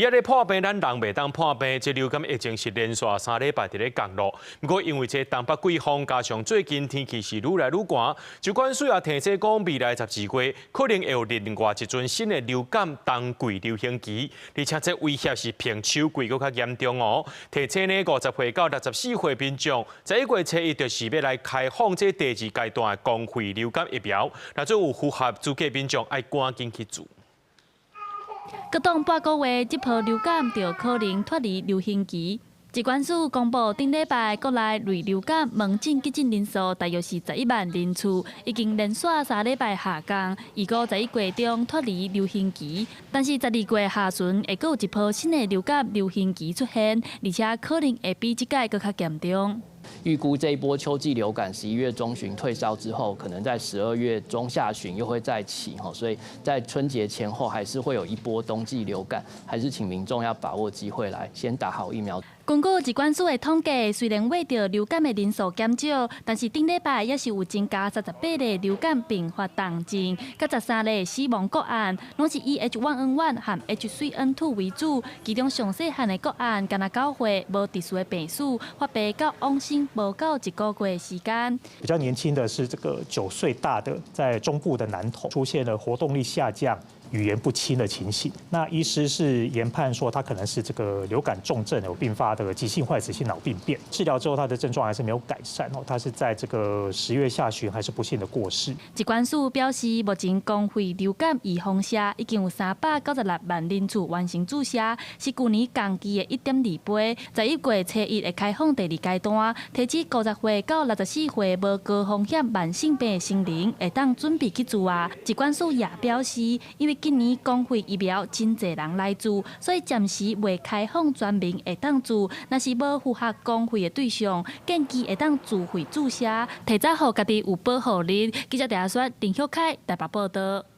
伫咧破病，咱人袂当破病。这流感疫情是连续3礼拜伫咧降落，不过因为这东北季风加上最近天气是愈来愈寒，疾管署也提醒讲，未来12月可能会有另外一阵新的流感冬季流行期，而且这威胁是偏秋季搁较严重哦。提醒呢，50岁到64岁民众，11月初1就是要来开放这第2阶段的公费流感疫苗，那做有符合资格民众，爱赶紧去做。 隔当8个月，这波流感就可能脱离流行期。疾管署公布，顶礼拜国内类流感门诊急诊人数大约是11万人次，已经连续3礼拜下降，预估11月中脱离流行期。但是12月下旬会有一波新的流感流行期出现，而且可能会比这届更加严重。 预估这一波秋季流感11月中旬退烧之后，可能在12月中下旬又会再起哈，所以在春节前后还是会有一波冬季流感，还是请民众要把握机会来先打好疫苗。 根据疾管署的统计，虽然为着流感的人数减少，但是顶礼拜也是有增加38例流感并发重症，甲13例死亡个案，拢是以 H1N1 和 H3N2 为主。其中上细汉的个案，敢若9岁，无特殊的病史，发病到往生无到1个月的时间。比较年轻的是这个9岁大的，在中部的男童出现了活动力下降、语言不清的情形。那医师是研判说，他可能是这个流感重症有并发的急性坏死性脑病变。治疗之后，他的症状还是没有改善哦，他是在这个10月下旬还是不幸的过世。疾管署表示，目前公费流感预防车已经有396万人次完成注射，是去年同期的1.2倍。11月初1会开放第2阶段，提起50岁到64岁无高风险慢性病的成人会当准备去做啊。疾管署也表示，因为今年公费疫苗真侪人来做，所以暂时未开放全民会当做。若是无符合公费的对象，建议会当自费注射，提早互家己有保护力。记者陈亚雪、林秀凯台北报道。